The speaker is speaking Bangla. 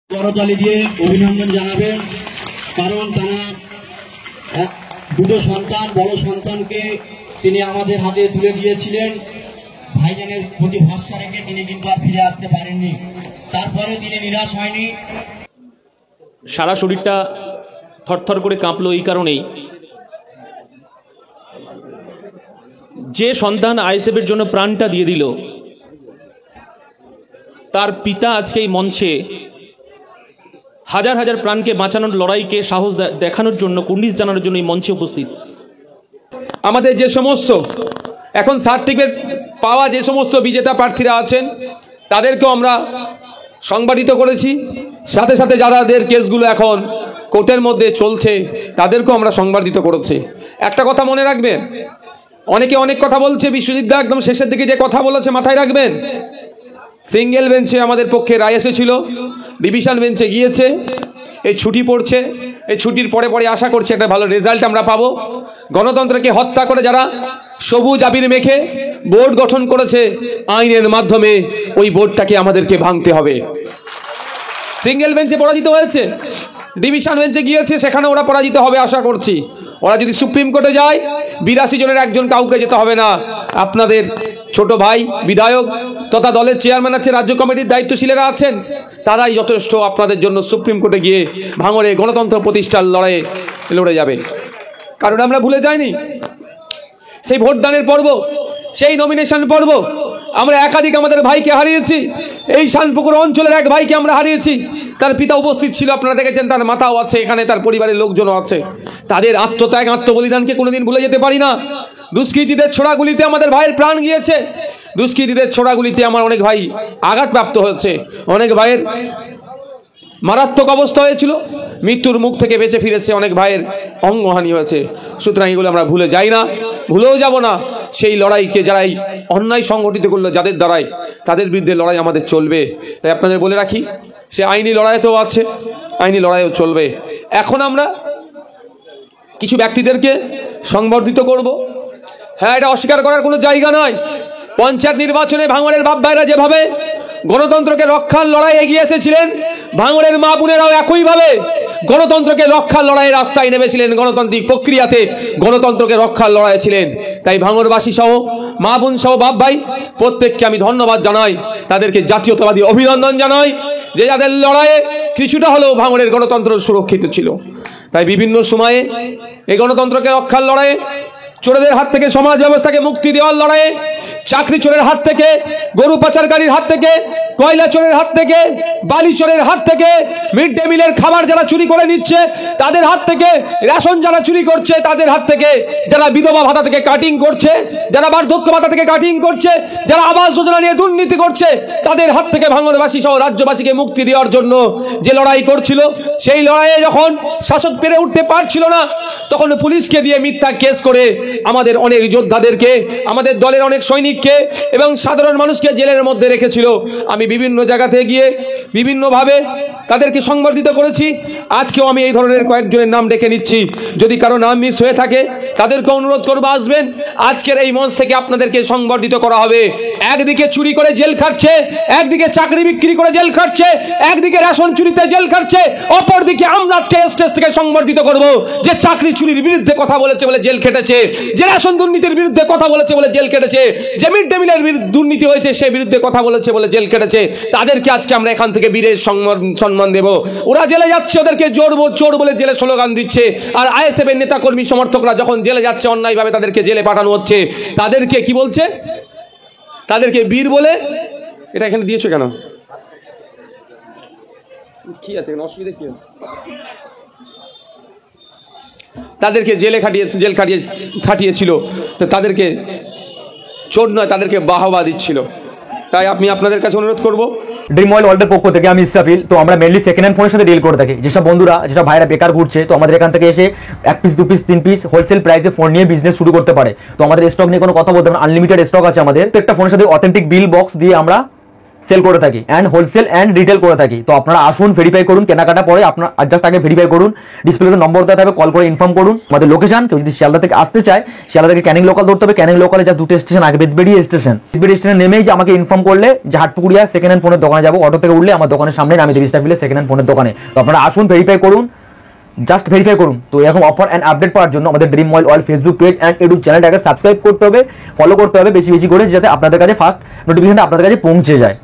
করতালি দিয়ে অভিনন্দন জানাবেন, কারণ তারা দুটো সন্তান, বড় সন্তানকে তিনি আমাদের হাতে তুলে দিয়েছিলেন। ভাইজানের প্রতি ভরসা রেখে তিনি কিন্তু আর ফিরে আসতে পারেননি, তারপরে তিনি নিরাশ হয়নি। সারা শরীরটা থরথর করে কাঁপলো এই কারণেই, যে সন্তান আইএসএফের জন্য প্রাণটা দিয়ে দিল, তার পিতা আজকে এই মঞ্চে হাজার হাজার প্রাণকে বাঁচানোর লড়াইকে সাহস দেখানোর জন্য, কুর্নিশ জানানোর জন্য এই মঞ্চে উপস্থিত। আমাদের যে সমস্ত এখন সার্টিফিকেট পাওয়া যে সমস্ত বিজেতা প্রার্থীরা আছেন তাদেরকেও আমরা সংবাদিত করেছি, সাথে সাথে যাদের কেসগুলো এখন কোর্টের মধ্যে চলছে তাদেরকেও আমরা সংবাদিত করেছি। একটা কথা মনে রাখবেন, অনেকে অনেক কথা বলছে, বিশ্বজিৎ একদম শেষের দিকে যে কথা বলেছে মাথায় রাখবেন। সিঙ্গেল বেঞ্চে আমাদের পক্ষে রায় এসেছিল, ডিভিশন বেঞ্চে গিয়েছে, এই ছুটি পড়ছে, এই ছুটির পরে পরে আশা করছি একটা ভালো রেজাল্ট আমরা পাবো। গণতন্ত্রকে হত্যা করে যারা সবুজ আবির মেখে বোর্ড গঠন করেছে, আইনের মাধ্যমে ওই বোর্ডটাকে আমাদেরকে ভাঙতে হবে। সিঙ্গেল বেঞ্চে পরাজিত হয়েছে, ডিভিশন বেঞ্চে গিয়েছে, সেখানে ওরা পরাজিত হবে আশা করছি। ওরা যদি সুপ্রিম কোর্টে যায় 82 জনের একজন কাউকে যেতে হবে না। আপনাদের ছোট ভাই বিধায়ক তথা দলের চেয়ারম্যান আছে, রাজ্য কমিটির দায়িত্বশীলেরা আছেন, তারাই যথেষ্ট আপনাদের জন্য সুপ্রিম কোর্টে গিয়ে ভাঙড়ে গণতন্ত্র প্রতিষ্ঠার লড়াইয়ে লড়ে যাবে। কারণ আমরা ভুলে যাইনি সেই ভোটদানের পর্ব, সেই নমিনেশন পর্ব। আমরা একাধিক আমাদের ভাইকে হারিয়েছি, এই শানপুকুর অঞ্চলের এক ভাইকে আমরা হারিয়েছি। তার পিতা উপস্থিত ছিল, আপনারা দেখেছেন, তার মাতাও আছে এখানে, তার পরিবারের লোকজনও আছে। তাদের আত্মত্যাগ, আত্মবলিদানকে কোনোদিন ভুলে যেতে পারি না। দুষ্কৃতীদের ছোড়াগুলিতে আমাদের ভাইয়ের প্রাণ গিয়েছে, দুষ্কৃতীদের ছোড়াগুলিতে আমার অনেক ভাই আঘাতপ্রাপ্ত হয়েছে, অনেক ভাইয়ের মারাত্মক অবস্থা হয়েছিল, মৃত্যুর মুখ থেকে বেঁচে ফিরেছে, অনেক ভাইয়ের অঙ্গহানি হয়েছে। সুতরাং এগুলো আমরা ভুলে যাই না, ভুলেও যাব না। সেই লড়াইকে যারাই অন্যায় সংগঠিত করলো যাদের দ্বারাই, তাদের বিরুদ্ধে লড়াই আমাদের চলবে। তাই আপনাদের বলে রাখি, সে আইনি লড়াইতেও আছে, আইনি লড়াইও চলবে। এখন আমরা কিছু ব্যক্তিদেরকে সংবর্ধিত করব। হ্যাঁ, এটা অস্বীকার করার কোনো জায়গা নয়। পঞ্চায়েত নির্বাচনে ভাঙড়ের বাপ ভাইরা যেভাবে গণতন্ত্রকে রক্ষার লড়াই এগিয়ে এসেছিলেন, ভাঙড়ের মা বোনেরাও একইভাবে গণতন্ত্রকে রক্ষার লড়াইয়ের রাস্তায় নেমেছিলেন, গণতান্ত্রিক প্রক্রিয়াতে গণতন্ত্রকে রক্ষার লড়াই ছিলেন। তাই ভাঙড়বাসী সহ, মা বোন সহ, বাপ ভাই প্রত্যেককে আমি ধন্যবাদ জানাই, তাদেরকে জাতীয়তাবাদী অভিনন্দন জানাই, যে যাদের লড়াইয়ে কিছুটা হলেও ভাঙড়ের গণতন্ত্র সুরক্ষিত ছিল। তাই বিভিন্ন সময়ে এই গণতন্ত্রকে রক্ষার লড়াইয়ে, চোরেদের হাত থেকে সমাজ ব্যবস্থাকে মুক্তি দেওয়ার লড়াইয়ে, চাকরি চোরের হাত থেকে, গরু পাচারকারীর হাত থেকে, কয়লা চোরের হাত থেকে, বালি চোরের হাত থেকে, মিড ডে মিলের খাবার যারা চুরি করে নিচ্ছে তাদের হাত থেকে, রেশন যারা চুরি করছে তাদের হাত থেকে, যারা বিধবা ভাতা থেকে কাটিং করছে, যারা বার্ধক্য ভাতা থেকে কাটিং করছে, যারা আবাস যোজনা নিয়ে দুর্নীতি করছে, তাদের হাত থেকে ভাঙড়বাসী সহ রাজ্যবাসীকে মুক্তি দেওয়ার জন্য যে লড়াই করছিল, সেই লড়াইয়ে যখন শাসক পেরে উঠতে পারছিল না, তখন পুলিশকে দিয়ে মিথ্যা কেস করে আমাদের অনেক যোদ্ধাদেরকে, আমাদের দলের অনেক সৈনিককে এবং সাধারণ মানুষকে জেলের মধ্যে রেখেছিল। আমি বিভিন্ন জায়গাতে গিয়ে বিভিন্নভাবে তাদেরকে সংবর্ধিত করেছি। আজকেও আমি এই ধরনের কয়েকজনের নাম ডেকে নিচ্ছি, যদি কারো নাম মিস হয়ে থাকে তাদেরকে অনুরোধ করবো আসবেন। আজকের এই মঞ্চ থেকে আপনাদেরকে সংবর্ধিত করা হবে। একদিকে চুরি করে জেল খাটছে, একদিকে চাকরি বিক্রি করে জেল খাটছে, একদিকে রেশন চুরিতে জেল খাটছে, অপরদিকে আমরা আজকে স্টেজ থেকে সংবর্ধিত করব যে চাকরি চুরির বিরুদ্ধে কথা বলেছে বলে জেল খেটেছে, যে রেশন দুর্নীতির বিরুদ্ধে কথা বলেছে বলে জেল কেটেছে, যে মিড ডে মিলের দুর্নীতি হয়েছে সে বিরুদ্ধে কথা বলেছে বলে জেল কেটেছে, তাদেরকে আজকে আমরা এখান থেকে বীরের সম্মান দেব। ওরা জেলে যাচ্ছে, ওদেরকে চোর বলে জেলে স্লোগান দিচ্ছে, আর আইএসএফ এর নেতা কর্মী সমর্থকরা যখন জেলে যাচ্ছে অন্যায়ভাবে তাদেরকে জেলে পাঠানো হচ্ছে, তাদেরকে কি বলছে? তাদেরকে বীর বলে। এটা এখানে দিয়েছো কেন? কি আছে অসুবিধা কি? তাদেরকে জেল খাটিয়েছিল, তো তাদেরকে চোর নয়, তাদেরকে বাহবা দিচ্ছিল। তাই আমি আপনাদের কাছে অনুরোধ করব, ড্রিম ওয়ার্ল্ড ওয়ার্ল্ডের পক্ষ থেকে আমি ইসরাফিল। তো আমরা মেনলি সেকেন্ড হ্যান্ড ফোনের সাথে ডিল করে থাকি। যেসব বন্ধুরা, যেসব ভাইরা বেকার ঘুরছে, তো আমাদের এখান থেকে এসে 1 পিস 2 পিস 3 পিস হোলসেল প্রাইসে ফোন নিয়ে বিজনেস শুরু করতে পারে। তো আমাদের স্টক নিয়ে কোনো কথা বলতে হবে না, আনলিমিটেড স্টক আছে আমাদের। প্রত্যেকটা ফোনের সাথে অথেন্টিক বিল বক্স দিয়ে আমরা সেল করে থাকি অ্যান্ড হোলসেল অ্যান্ড রিটেল করে থাকি। তো আপনারা আসুন, ভেরিফাই করুন, কেনাকাটা পরে আপনার জাস্ট আগে ভেরিফাই করুন, ডিসপ্লেতে নম্বর দেওয়া থাকবে, কল করে ইনফর্ম করুন আমাদের লোকেশন। কেউ যদি শিয়ালদা থেকে আসতে চায়, শিয়ালদা থেকে ক্যানিং লোকাল ধরতে হবে, ক্যানিং লোকালে যা 2টো স্টেশন আগে বেদবেড়ি স্টেশন, বেদবেড়ি স্টেশনে নেমেই যে আমাকে ইনফর্ম করলে যে হাটপুকুরিয়া সেকেন্ড হ্যান্ড ফোনের দোকানে যাবো, অটো থেকে উঠলে আমার দোকানের সামনে নামিয়ে দেবি স্টাফিলে সেকেন্ড হ্যান্ড ফোনের দোকানে। তো আপনারা আসুন, ভেরিফাই করুন, জাস্ট ভেরিফাই করুন। তো এরকম অফার অ্যান্ড আপডেট পাওয়ার জন্য আমাদের dream mobile world Facebook page and YouTube চ্যানেলটাকে সাবস্ক্রাইব করতে হবে, ফলো করতে হবে বেশি বেশি করে, যাতে আপনাদের কাছে ফার্স্ট নোটিফিকেশনটা আপনাদের কাছে পৌঁছে যায়।